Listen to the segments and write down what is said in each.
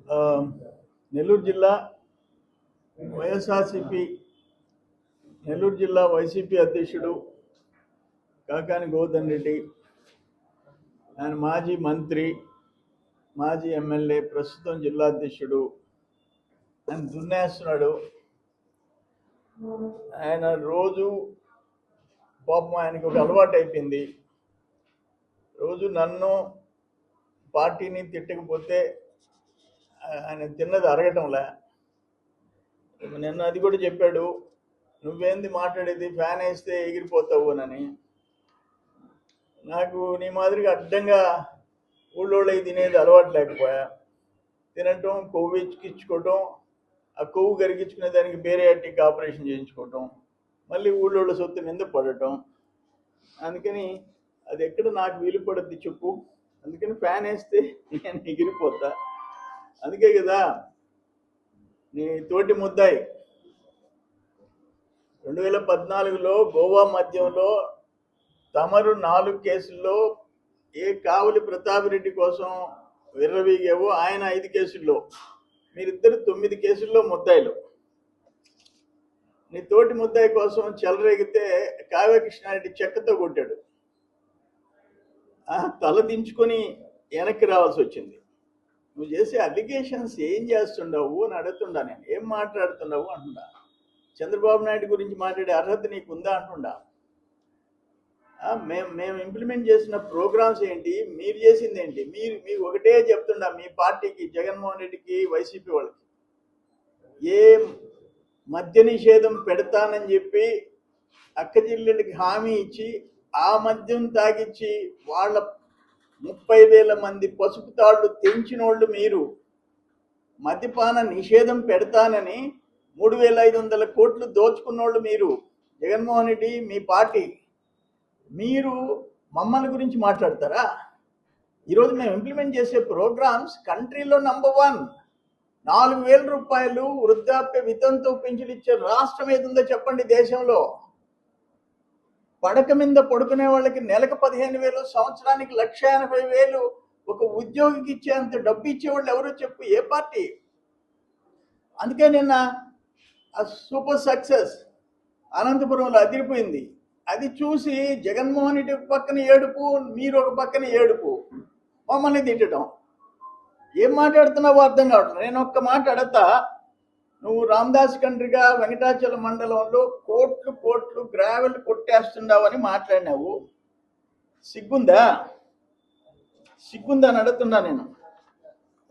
ఆ, నెల్లూరు జిల్లా వైఎస్ఆర్సిపి నెల్లూరు జిల్లా వైసీపీ అధ్యక్షుడు కాకాని గోవర్ధన్ రెడ్డి, ఆయన మాజీ మంత్రి, మాజీ ఎమ్మెల్యే, ప్రస్తుతం జిల్లా అధ్యక్షుడు. ఆయన దున్నేస్తున్నాడు. ఆయన రోజు పాపం ఆయనకి ఒక అలవాటు అయిపోయింది. రోజు నన్ను పార్టీని తిట్టకపోతే ఆయన తిన్నది అరగటంలే. నిన్న అది కూడా చెప్పాడు, నువ్వేంది మాట్లాడేది, ఫ్యాన్ వేస్తే ఎగిరిపోతావు అని. నాకు నీ మాదిరిగా అడ్డంగా ఊళ్ళోళ్ళకి తినేది అలవాటు లేకపోయా. తినటం, కొవ్వు ఎక్కించుకోవటం, ఆ కొవ్వు కరిగించుకునే దానికి బేరియాటిక్ ఆపరేషన్ చేయించుకోవటం, మళ్ళీ ఊళ్ళోళ్ళ సొత్తు మీద పడటం. అందుకని అది ఎక్కడ నాకు వీలు పడుద్ది చెప్పు. అందుకని ఫ్యాన్ వేస్తే నేను ఎగిరిపోతా. అందుకే కదా నీ తోటి ముద్దాయి 2014లో గోవా మద్యంలో తమరు 4 కేసుల్లో ఏ కావులి ప్రతాప్ రెడ్డి కోసం విర్రవీగావో ఆయన 5 కేసుల్లో, మీరిద్దరు 9 కేసుల్లో ముద్దాయిలు. నీ తోటి ముద్దాయి కోసం చెలరేగితే కావ్య కృష్ణారెడ్డి చెక్కతో కొట్టాడు. తల దించుకొని వెనక్కి రావాల్సి వచ్చింది. నువ్వు చేసే అలిగేషన్స్ ఏం చేస్తుండవు అని అడుగుతుండా. నేను ఏం మాట్లాడుతున్నావు అంటుండా. చంద్రబాబు నాయుడు గురించి మాట్లాడే అర్హత నీకు ఉందా అంటుండా. మేము ఇంప్లిమెంట్ చేసిన ప్రోగ్రామ్స్ ఏంటి, మీరు చేసింది ఏంటి? మీరు ఒకటే చెప్తుండా మీ పార్టీకి, జగన్మోహన్ రెడ్డికి, వైసీపీ వాళ్ళకి ఏ మద్య నిషేధం పెడతానని చెప్పి అక్కజిల్లెళ్ళకి హామీ ఇచ్చి ఆ మద్యం తాగిచ్చి వాళ్ళ 30,000 మంది పసుపు తాళ్లు తెంచినోళ్ళు మీరు. మద్యపాన నిషేధం పెడతానని 3,500 కోట్లు దోచుకున్నోళ్ళు మీరు. జగన్మోహన్ రెడ్డి, మీ పార్టీ. మీరు మమ్మల్ని గురించి మాట్లాడతారా? ఈరోజు మేము ఇంప్లిమెంట్ చేసే ప్రోగ్రామ్స్ కంట్రీలో నంబర్ 1. 4,000 రూపాయలు వృద్ధాప్య వితంతు పింఛను ఇచ్చే రాష్ట్రం ఏది ఉందో చెప్పండి దేశంలో. పడక మీద పడుకునే వాళ్ళకి నెలకు 15,000, సంవత్సరానికి 1,80,000 ఒక ఉద్యోగికి ఇచ్చేంత డబ్బు ఇచ్చేవాళ్ళు ఎవరో చెప్పు, ఏ పార్టీ? అందుకే నిన్న ఆ సూపర్ సక్సెస్ అనంతపురంలో అదిరిపోయింది. అది చూసి జగన్మోహన్ రెడ్డి ఒక పక్కన ఏడుపు, మీరు ఒక పక్కన ఏడుపు, మమ్మల్ని తిట్టడం. ఏం మాట్లాడుతున్నావో అర్థం కావట్లేదు. నేను ఒక్క మాట అడతా, నువ్వు రామదాస్ కండ్రిగా వెంకటాచలం మండలంలో కోట్లు గ్రావెల్ కొట్టేస్తున్నావని మాట్లాడినావు. సిగ్గుందా అని అడుగుతున్నా నేను.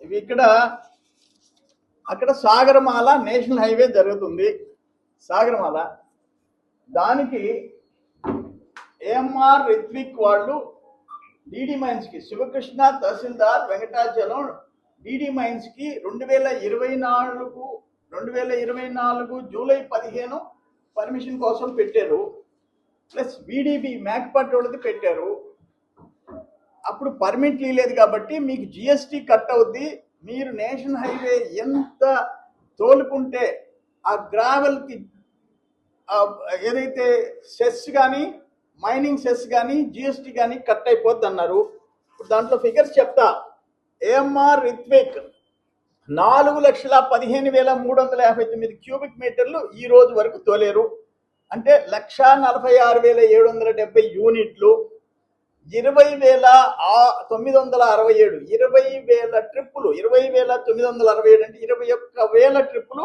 ఇవి అక్కడ సాగరమాల నేషనల్ హైవే జరుగుతుంది. సాగరమాల దానికి ఏఎంఆర్ రిత్విక్ వాళ్ళు డీడీ మైన్స్కి, శివకృష్ణ తహసీల్దార్ వెంకటాచలం డీడీ మైన్స్కి 2024 జూలై 15 పర్మిషన్ కోసం పెట్టారు. ప్లస్ వీడీబీ మేకపాటి వాళ్ళది పెట్టారు. అప్పుడు పర్మిట్ లేదు కాబట్టి మీకు జిఎస్టీ కట్ అవుద్ది. మీరు నేషనల్ హైవే ఎంత తోలుకుంటే ఆ గ్రావెల్కి ఏదైతే సెస్ కానీ, మైనింగ్ సెస్ కానీ, జిఎస్టీ కానీ కట్ అయిపోద్ది అన్నారు. ఇప్పుడు దాంట్లో ఫిగర్స్ చెప్తా. ఏఎంఆర్ రిత్విక్ 4,15,359 క్యూబిక్ మీటర్లు ఈ రోజు వరకు తోలేరు. అంటే 1,46,770 యూనిట్లు, 20,967, 20,000 ట్రిప్పులు, 20,967 అంటే 21,000 ట్రిప్పులు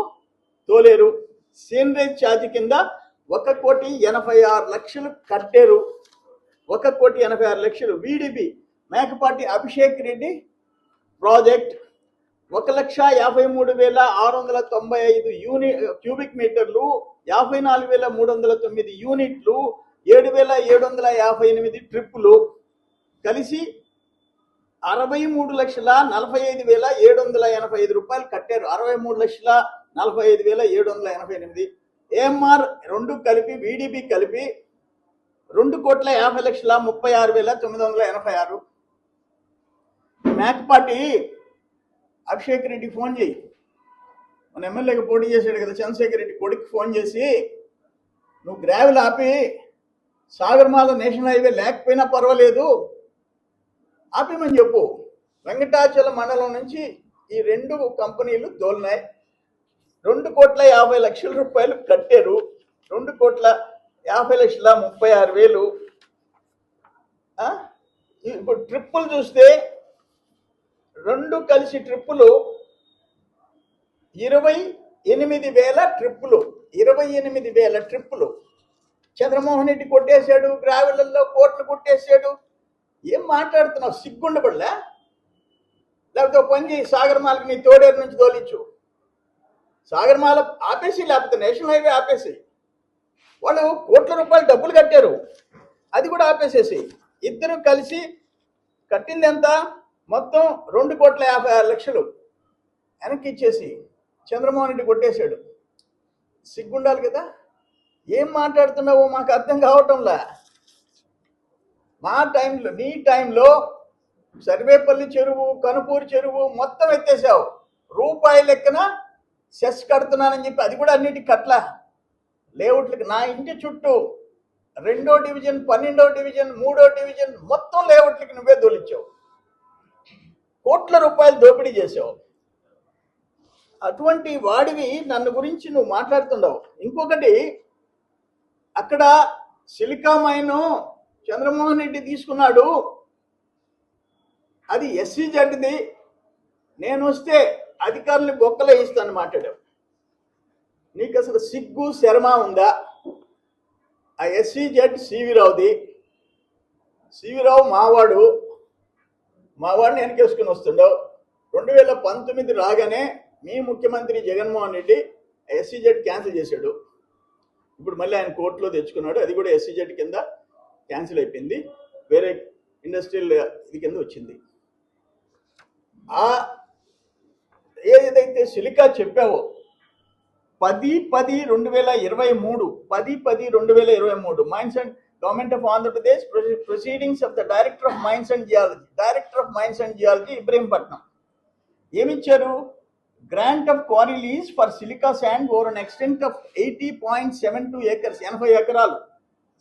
తోలేరు. సీనరేజ్ ఛార్జ్ కింద 1,86,00,000 కట్టారు. 1,86,00,000. వీడిబి మేకపాటి అభిషేక్ రెడ్డి ప్రాజెక్ట్ 1,53,695 క్యూబిక్ మీటర్లు, 54,309 యూనిట్లు, 7,758 ట్రిప్పులు కలిసి 63,45,785 రూపాయలు కట్టారు. 63,45,788. ఏఎంఆర్ 2 కలిపి, వీడిబి కలిపి 2,50,36,986. మేకపాటి అభిషేక్ రెడ్డికి ఫోన్ చేయి. మన ఎమ్మెల్యేకి పోటీ చేశాడు కదా చంద్రశేఖర్ రెడ్డి కొడుకు ఫోన్ చేసి, నువ్వు గ్రావెల్ ఆపి సాగర్మాల నేషనల్ హైవే లేకపోయినా పర్వాలేదు ఆపేమని చెప్పు. వెంకటాచలం మండలం నుంచి ఈ 2 కంపెనీలు దోల్నాయి. 2,50,00,000 కట్టారు. 2,50,36,000. ఇప్పుడు ట్రిప్పులు చూస్తే 2 కలిసి ట్రిప్పులు 28,000 ట్రిప్పులు. 28,000 ట్రిప్పులు చంద్రమోహన్ రెడ్డి కొట్టేశాడు. గ్రావెళ్లలో కోట్లు కొట్టేశాడు. ఏం మాట్లాడుతున్నావు? సిగ్గుండబడలే? లేకపోతే ఒక పని చేయి, సాగరమాలకు నీ తోడేరు నుంచి తోలిచ్చు. సాగరమాల ఆపేసి, లేకపోతే నేషనల్ హైవే ఆపేసి. వాళ్ళు కోట్ల రూపాయలు డబ్బులు కట్టారు, అది కూడా ఆపేసేసి. ఇద్దరు కలిసి కట్టింది ఎంత? మొత్తం 2,56,00,000 వెనక్కి ఇచ్చేసి చంద్రమోహన్ రెడ్డి కొట్టేశాడు. సిగ్గుండాలి కదా? ఏం మాట్లాడుతున్నావో మాకు అర్థం కావటంలా. మా టైంలో, నీ టైంలో సర్వేపల్లి చెరువు, కనుపూరు చెరువు మొత్తం ఎత్తేసావు. రూపాయి లెక్కన సెస్ కడుతున్నానని చెప్పి అది కూడా అన్నిటికి కట్ల. లేఅవుట్లకి నా ఇంటి చుట్టూ 2వ డివిజన్, 12వ డివిజన్, 3వ డివిజన్ మొత్తం లేఅవుట్లకి నువ్వే దోలిచ్చావు. కోట్ల రూపాయలు దోపిడీ చేసావు. అటువంటి వాడివి నన్ను గురించి నువ్వు మాట్లాడుతున్నావు. ఇంకొకటి, అక్కడ సిలికా మైను చంద్రమోహన్ రెడ్డి తీసుకున్నాడు, అది SEZది. నేను వస్తే అధికారులు బొక్కలే ఇస్తాను మాట్లాడావు. నీకు అసలు సిగ్గు శర్మ ఉందా? ఆ SEZ సివి రావుది. సివి రావు మావాడిని వెనకేసుకుని వస్తుండవు. 2019 రాగానే మీ ముఖ్యమంత్రి జగన్మోహన్ రెడ్డి SEZ క్యాన్సిల్ చేశాడు. ఇప్పుడు మళ్ళీ ఆయన కోర్టులో తెచ్చుకున్నాడు. అది కూడా SEZ కింద క్యాన్సిల్ అయిపోయింది, వేరే ఇండస్ట్రియల్ ఇది కింద వచ్చింది. ఏదైతే సిలికా చెప్పావో 10/10/2023 10/10/2023 mines and government of Andhra Pradesh proceedings of the director of mines and geology Ibrahimpatnam ఏమిచ్చారు? Grant of quarry lease for silica sand over an extent of 80.72 acres 80 ఎకరాలు.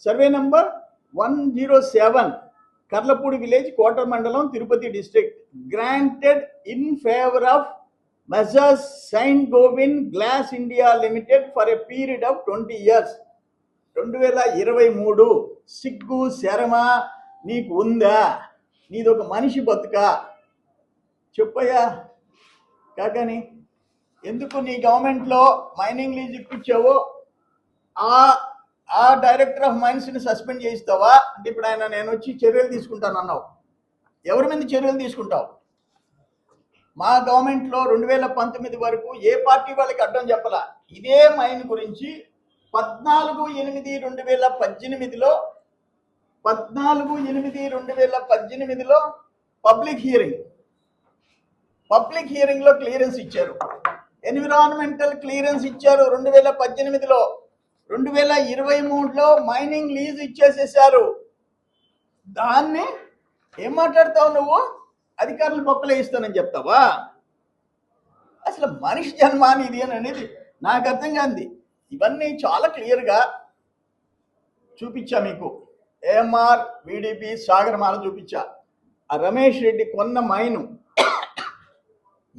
Survey number 107, Karlapudi village, Kota మండలం, Tirupati district. Granted in favour of messrs saint గోవింద్ glass India limited for a period of 20 years. 2023. సిగ్గు శరమ నీకు ఉందా? నీదొక మనిషి బతుకా? చెప్పయ్యా కాకని. ఎందుకు నీ గవర్నమెంట్లో మైనింగ్ లీజ్ ఇప్పించావో ఆ డైరెక్టర్ ఆఫ్ మైన్స్ని సస్పెండ్ చేయిస్తావా? అంటే ఇప్పుడు ఆయన నేను వచ్చి చర్యలు తీసుకుంటాను అన్నావు. ఎవరి మీద చర్యలు తీసుకుంటావు? మా గవర్నమెంట్లో 2019 వరకు ఏ పార్టీ వాళ్ళకి అడ్డం చెప్పలా. ఇదే మైన్ గురించి 14/8/2018లో పబ్లిక్ హియరింగ్లో క్లియరెన్స్ ఇచ్చారు. ఎన్విరాన్మెంటల్ క్లియరెన్స్ ఇచ్చారు 2018లో. 2023లో మైనింగ్ లీజ్ ఇచ్చేసేసారు. దాన్ని ఏం మాట్లాడతావు నువ్వు? అధికారులు బొక్కలే ఇస్తానని చెప్తావా? అసలు మనిషి జన్మాని ఇది అని అనేది నాకు అర్థం కాంది. ఇవన్నీ చాలా క్లియర్గా చూపించా మీకు. AMR, VDP, సాగరమాల చూపించా. ఆ రమేష్ రెడ్డి కొన్న మైను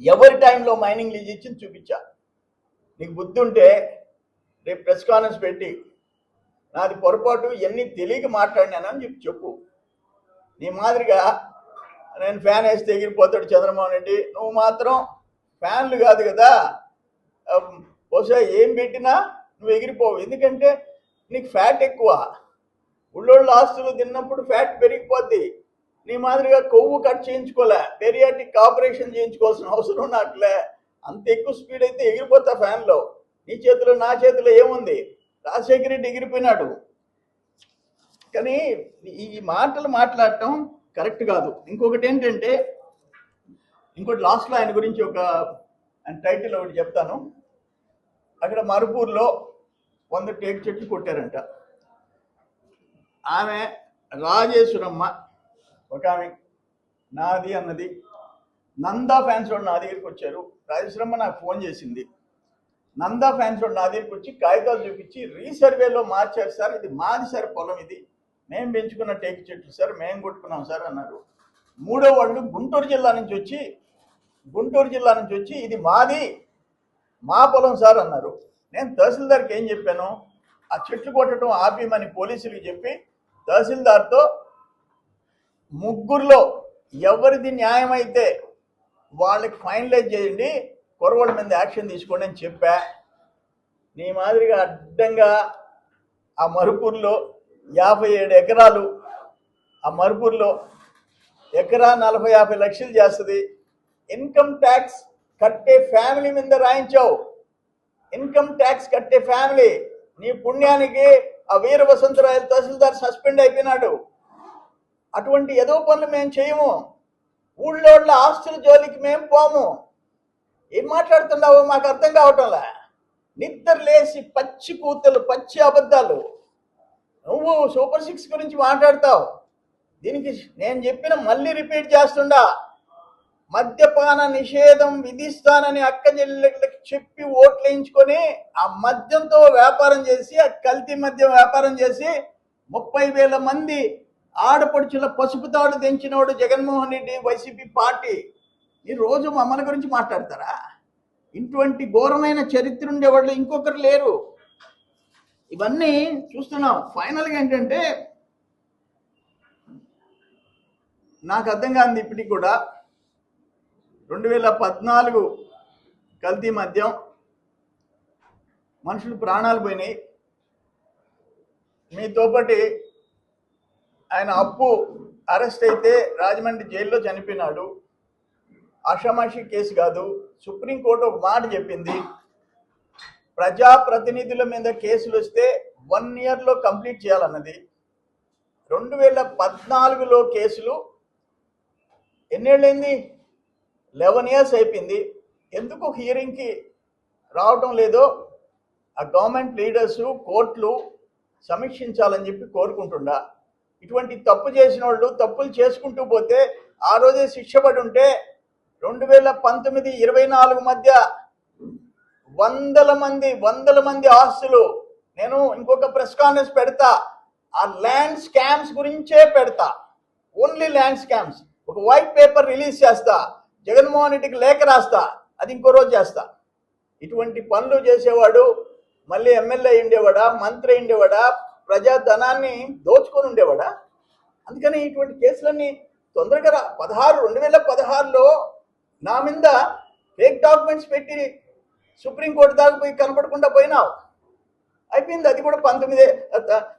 ఎవరి టైంలో మైనింగ్ లీజ్ ఇచ్చింది చూపించా. నీకు బుద్ధి ఉంటే రేపు ప్రెస్ కాన్ఫరెన్స్ పెట్టి నాది పొరపాటు, ఇవన్నీ తెలియక మాట్లాడినానని చెప్పు. నీ మాదిరిగా నేను ఫ్యాన్ వేస్తే ఎగిరిపోతాడు చంద్రమోహన్ రెడ్డి, నువ్వు మాత్రం ఫ్యాన్లు కాదు కదా, బహుశా ఏం పెట్టినా నువ్వు ఎగిరిపోవు. ఎందుకంటే నీకు ఫ్యాట్ ఎక్కువ. ఉళ్ళోళ్ళు ఆస్తులు తిన్నప్పుడు ఫ్యాట్ పెరిగిపోద్ది. నీ మాదిరిగా కొవ్వు కట్ చేయించుకోలే, పెరియాటిక్ ఆపరేషన్ చేయించుకోవాల్సిన అవసరం నాకులే. అంత ఎక్కువ స్పీడ్ అయితే ఎగిరిపోతా ఫ్యాన్లో. నీ చేతిలో నా చేతిలో ఏముంది? రాజశేఖర రెడ్డి ఎగిరిపోయినాడు. కానీ ఈ మాటలు మాట్లాడటం కరెక్ట్ కాదు. ఇంకొకటి ఏంటంటే, ఇంకోటి లాస్ట్లో ఆయన గురించి ఒక టైటిల్ ఒకటి చెప్తాను. అక్కడ మరుపూర్లో 100 టేకు చెట్లు కొట్టారంట. ఆమె రాజేశ్వరమ్మ ఒక ఆమె నాది అన్నది. నందా ఫ్యాన్స్ వాడు నా దగ్గరికి వచ్చారు. రాజేశ్వరమ్మ నాకు ఫోన్ చేసింది. నందా ఫ్యాన్స్ వాడు నా దగ్గరికి వచ్చి కాగితాలు చూపించి రీసర్వేలో మార్చారు సార్, ఇది మాది సార్ పొలం, ఇది మేము పెంచుకున్న టేకు చెట్లు సార్, మేము కొట్టుకున్నాం సార్ అన్నారు. 3వ వాళ్ళు గుంటూరు జిల్లా నుంచి వచ్చి గుంటూరు జిల్లా నుంచి వచ్చి ఇది మాది, మా పొలం సార్ అన్నారు. నేను తహసీల్దార్కి ఏం చెప్పాను, ఆ చెట్లు కొట్టడం ఆపేయమని పోలీసులకు చెప్పి తహసీల్దార్తో ముగ్గురులో ఎవరిది న్యాయమైతే వాళ్ళకి ఫైనలైజ్ చేయండి, కొరవల మీద యాక్షన్ తీసుకోండి అని చెప్పా. నీ మాదిరిగా అడ్డంగా ఆ మరుపూర్లో 57 ఎకరాలు, ఆ మరుపూర్లో ఎకరా 40-50 లక్షలు చేస్తుంది. ఇన్కమ్ ట్యాక్స్ కట్టే ఫ్యామిలీ మీద రాయించావు. ఇన్కమ్ ట్యాక్స్ కట్టే ఫ్యామిలీ. నీ పుణ్యానికి ఆ వీర వసంతరాయలు తహసీల్దార్ సస్పెండ్ అయిపోయినాడు. అటువంటి ఏదో పనులు మేము చేయము. ఊళ్ళోళ్ళ ఆస్తుల జోలికి మేము పోము. ఏం మాట్లాడుతున్నావో మాకు అర్థం కావటంలే. నిద్ర లేసి పచ్చి కూతలు, పచ్చి అబద్ధాలు. నువ్వు సూపర్ 6 గురించి మాట్లాడతావు. దీనికి నేను చెప్పిన మళ్ళీ రిపీట్ చేస్తుండా, మద్యపాన నిషేధం విధిస్తానని అక్క చెల్లెళ్ళకి చెప్పి ఓట్లు వేయించుకొని ఆ మద్యంతో వ్యాపారం చేసి, ఆ కల్తీ మద్యం వ్యాపారం చేసి 30,000 మంది ఆడపడుచుల పసుపు తాడు తెంచినోడు జగన్మోహన్ రెడ్డి, వైసీపీ పార్టీ. ఈ రోజు మమ్మల్ని గురించి మాట్లాడతారా? ఇటువంటి ఘోరమైన చరిత్ర ఉండేవాళ్ళు ఇంకొకరు లేరు. ఇవన్నీ చూస్తున్నాం. ఫైనల్గా ఏంటంటే నాకు అర్థం కాదు ఇప్పటికి కూడా, 2014 కల్తీ మద్యం, మనుషులు ప్రాణాలు పోయినాయి. మీతో పాటి ఆయన అప్పు అరెస్ట్ అయితే రాజమండ్రి జైల్లో చనిపోయినాడు. ఆషామాషి కేసు కాదు. సుప్రీంకోర్టు ఒక మాట చెప్పింది, ప్రజాప్రతినిధుల మీద కేసులు వస్తే 1 ఇయర్లో కంప్లీట్ చేయాలన్నది. 2014లో కేసులు ఎన్నేళ్ళైంది? 11 ఇయర్స్ అయిపోయింది. ఎందుకు హియరింగ్కి రావటం లేదో ఆ గవర్నమెంట్ లీడర్సు, కోర్టులు సమీక్షించాలని చెప్పి కోరుకుంటుండా. ఇటువంటి తప్పు చేసిన వాళ్ళు తప్పులు చేసుకుంటూ పోతే ఆ రోజే శిక్ష పడి ఉంటే 2019-24 మధ్య వందల మంది ఆస్తులు. నేను ఇంకొక ప్రెస్ కాన్ఫరెన్స్ పెడతా, ఆ ల్యాండ్ స్కామ్స్ గురించే పెడతా. Only land scams. ఒక వైట్ పేపర్ రిలీజ్ చేస్తా, జగన్మోహన్ రెడ్డికి లేఖ రాస్తా, అది ఇంకో రోజు చేస్తా. ఇటువంటి పనులు చేసేవాడు మళ్ళీ ఎమ్మెల్యే ఉండేవాడా, మంత్రి ఉండేవాడా, ప్రజాధనాన్ని దోచుకొని ఉండేవాడా? అందుకని ఇటువంటి కేసులన్నీ తొందరగా 2016లో నా మీద ఫేక్ డాక్యుమెంట్స్ పెట్టి సుప్రీంకోర్టు దాకా పోయి కనపడకుండా పోయినావు. అయిపోయింది. అది కూడా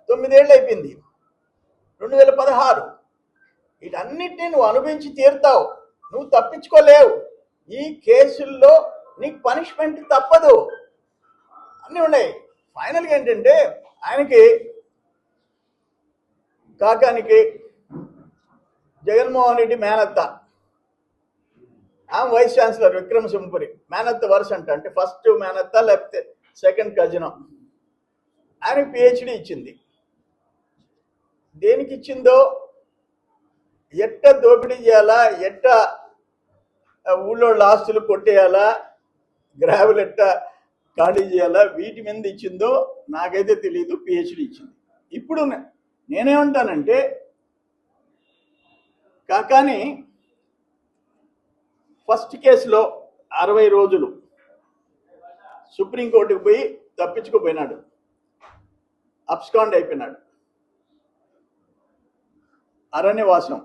9 ఏళ్ళు అయిపోయింది. 2016 వీటన్నిటిని నువ్వు అనుభవించి తీరుతావు. నువ్వు తప్పించుకోలేవు. ఈ కేసుల్లో నీకు పనిష్మెంట్ తప్పదు. అన్నీ ఉన్నాయి. ఫైనల్గా ఏంటంటే ఆయనకి, కాకానికి జగన్మోహన్ రెడ్డి మేనత్త, ఆమె వైస్ ఛాన్సలర్ విక్రమసింహపురి. మేనత్త వరుస అంటే ఫస్ట్ మేనత్త లేకపోతే సెకండ్ కజిన్. ఆయనకి పిహెచ్డి ఇచ్చింది. దేనికి ఇచ్చిందో, ఎట్ట దోపిడీ చేయాలా, ఎట్ట ఊళ్ళో ఆస్తులు కొట్టేయాలా, గ్రావెల్ ఎట్ట ఖాళీ చేయాలా, వీటి మీద ఇచ్చిందో నాకైతే తెలియదు. పిహెచ్డి ఇచ్చింది. ఇప్పుడు నేనేమంటానంటే, కాకాని ఫస్ట్ కేసులో 60 రోజులు సుప్రీంకోర్టుకు పోయి తప్పించుకుపోయినాడు, అబ్స్కాండ్ అయిపోయినాడు, అరణ్యవాసం.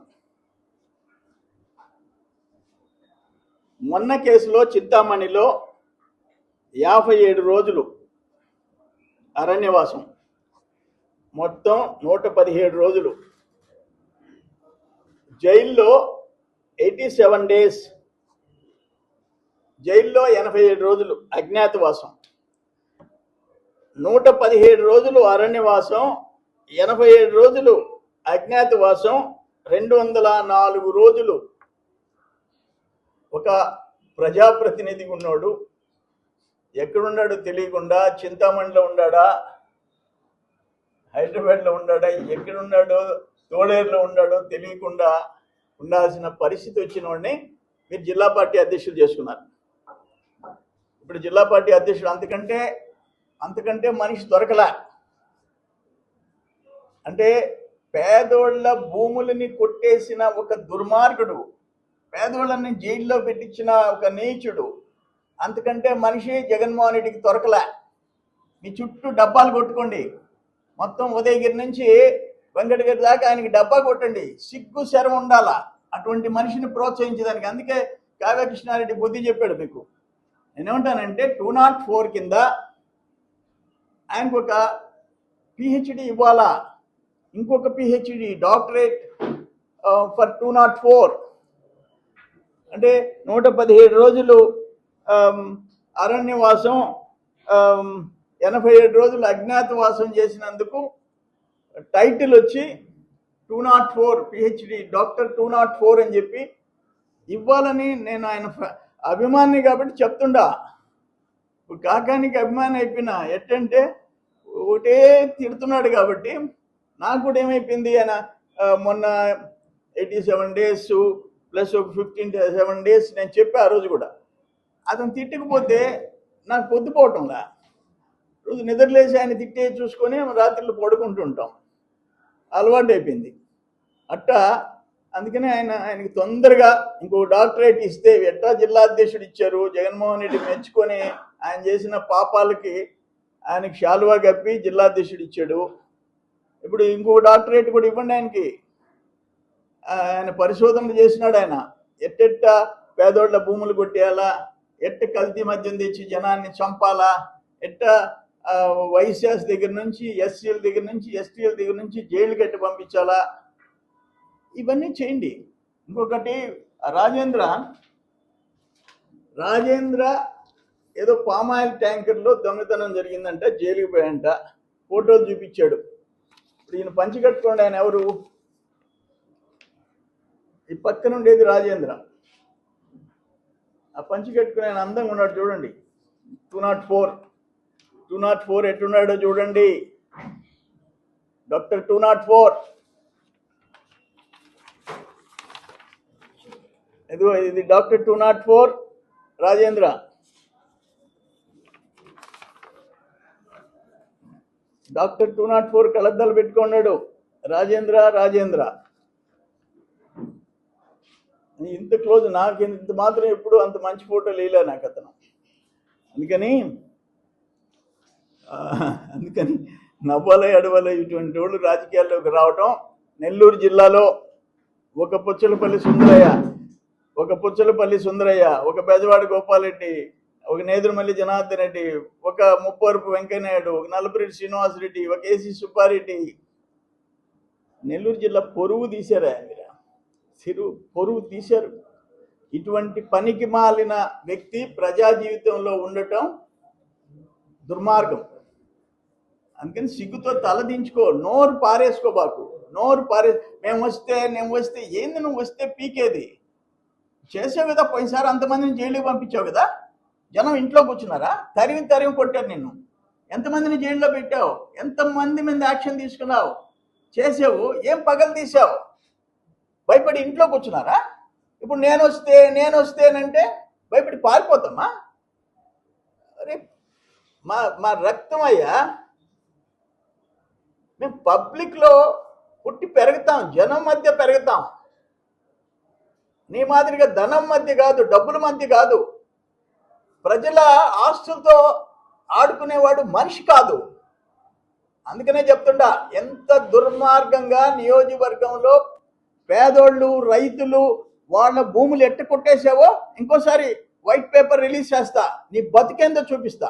మొన్న కేసులో చింతామణిలో 57 రోజులు అరణ్యవాసం, మొత్తం 117 రోజులు. జైల్లో 87 డేస్, జైల్లో 87 రోజులు అజ్ఞాతవాసం, 117 రోజులు అరణ్యవాసం, 87 రోజులు అజ్ఞాతవాసం, 204 రోజులు ఒక ప్రజాప్రతినిధి ఉన్నాడు. ఎక్కడున్నాడో తెలియకుండా చింతామణిలో ఉన్నాడా, హైదరాబాద్లో ఉన్నాడా, ఎక్కడున్నాడో తోడేరులో ఉన్నాడో తెలియకుండా ఉండాల్సిన పరిస్థితి వచ్చిన వాడిని మీరు జిల్లా పార్టీ అధ్యక్షులు చేసుకున్నారు. ఇప్పుడు జిల్లా పార్టీ అధ్యక్షుడు అంతకంటే మనిషి దొరకలా. అంటే పేదోళ్ళ భూములని కొట్టేసిన ఒక దుర్మార్గుడు, పేదవాళ్ళని జైల్లో పెట్టించిన ఒక నీచుడు. అంతకంటే మనిషి జగన్మోహన్ రెడ్డికి దొరకలే. మీ చుట్టూ డబ్బాలు కొట్టుకోండి, మొత్తం ఉదయగిరి నుంచి వెంకటగిరి దాకా ఆయనకి డబ్బా కొట్టండి, సిగ్గు శరం ఉండాలా అటువంటి మనిషిని ప్రోత్సహించేదానికి. అందుకే కావ్య కృష్ణారెడ్డి బుద్ధి చెప్పాడు మీకు. నేనేమంటానంటే 204 కింద ఆయనకు ఒక పిహెచ్డి ఇవ్వాలా, ఇంకొక పిహెచ్డి డాక్టరేట్ ఫర్ 204. అంటే 117 రోజులు అరణ్యవాసం, 87 రోజులు అజ్ఞాతవాసం చేసినందుకు టైటిల్ వచ్చి 204 పిహెచ్డి డాక్టర్ 204 అని చెప్పి ఇవ్వాలని నేను ఆయన అభిమాని కాబట్టి చెప్తుండా. కాకానికి అభిమాని అయిపోయినా ఎట్టంటే ఒకటే తిడుతున్నాడు కాబట్టి నాకు కూడా ఏమైపోయింది, ఆయన మొన్న 87 days ప్లస్ ఒక 15 days నేను చెప్పా. ఆ రోజు కూడా అతను తిట్టకపోతే నాకు పొద్దుపోవటంలా, రోజు నిద్రలేసి ఆయన తిట్టే చూసుకొని రాత్రులు పడుకుంటుంటాం, అలవాటు అయిపోయింది అట్టా. అందుకనే ఆయనకి తొందరగా ఇంకో డాక్టరేట్ ఇస్తే, ఎట్టా జిల్లా అధ్యక్షుడు ఇచ్చారు, జగన్మోహన్ రెడ్డి మెచ్చుకొని ఆయన చేసిన పాపాలకి ఆయనకి శాలువా కప్పి జిల్లా అధ్యక్షుడు ఇచ్చాడు. ఇప్పుడు ఇంకో డాక్టరేట్ కూడా ఇవ్వండి ఆయనకి. ఆయన పరిశోధనలు చేసినాడు. ఆయన ఎట్టెట్ట పేదోళ్ల భూములు కొట్టేయాలా, ఎట్ట కల్తీ మద్యం తెచ్చి జనాన్ని చంపాలా, ఎట్ట వైశ్యాస్ దగ్గర నుంచి, ఎస్సీల దగ్గర నుంచి, ఎస్టీల దగ్గర నుంచి జైలు కట్టి పంపించాలా, ఇవన్నీ చేయండి. ఇంకొకటి రాజేంద్ర ఏదో పామాయిల్ ట్యాంకర్లో దొంగతనం జరిగిందంట, జైలుకి పోయాంట, ఫోటోలు చూపించాడు. ఇప్పుడు ఈయన పంచి కట్టుకోండి, ఆయన ఎవరు, ఈ పక్కన ఉండేది రాజేంద్ర. ఆ పంచి కట్టుకుని ఆయన అందంగా ఉన్నాడు చూడండి. 204 ఎట్టున్నాడో చూడండి, డాక్టర్ 204. ఇది డాక్టర్ 204 రాజేంద్ర. డాక్టర్ 204 కళ్ళద్దాలు పెట్టుకున్నాడు రాజేంద్ర. ఇంత క్లోజ్, నాకు ఇంత మాత్రం ఎప్పుడు అంత మంచి ఫోటో లేలే నాకు అతను. అందుకని నవ్వాలే అడవాలే ఇటువంటి వాళ్ళు రాజకీయాల్లోకి రావటం. నెల్లూరు జిల్లాలో ఒక పుచ్చలపల్లి సుందరయ్య, ఒక బెజవాడ గోపాలరెడ్డి, ఒక నేదురుమల్లి జనార్దన్ రెడ్డి, ఒక ముప్పవరపు వెంకయ్యనాయుడు, ఒక నల్లపురెడ్డి శ్రీనివాసరెడ్డి, ఒక ఏసీ సుబ్బారెడ్డి. నెల్లూరు జిల్లా పొరుగు తీశారా మీరు, పొరుగు తీశారు. ఇటువంటి పనికి మాలిన వ్యక్తి ప్రజా జీవితంలో ఉండటం దుర్మార్గం. అందుకని సిగ్గుతో తలదించుకో, నోరు పారేసుకోబాకు. నేను వస్తే ఏంది, నువ్వు వస్తే పీకేది చేసావు కదా. పోయినసారి అంతమందిని జైలుకి పంపించావు కదా, జనం ఇంట్లో కూర్చున్నారా, తరిమి కొట్టారు నిన్ను. ఎంతమందిని జైల్లో పెట్టావు, ఎంతమంది మీద యాక్షన్ తీసుకున్నావు, చేసావు, ఏం పగలు తీసావు, భయపడి ఇంట్లో కూర్చున్నారా. ఇప్పుడు నేను వస్తేనంటే భయపడి పారిపోతామా? అరే మా రక్తం అయ్యా, మేము పబ్లిక్లో పుట్టి పెరుగుతాం, జనం మధ్య పెరుగుతాం. నీ మాదిరిగా ధనం మధ్య కాదు, డబ్బుల మధ్య కాదు. ప్రజల ఆస్తులతో ఆడుకునేవాడు మనిషి కాదు. అందుకనే చెప్తుండా, ఎంత దుర్మార్గంగా నియోజకవర్గంలో పేదోళ్ళు, రైతులు వాళ్ళ భూములు ఎట్ట కొట్టేసావో ఇంకోసారి వైట్ పేపర్ రిలీజ్ చేస్తా, నీ బతికేందో చూపిస్తా.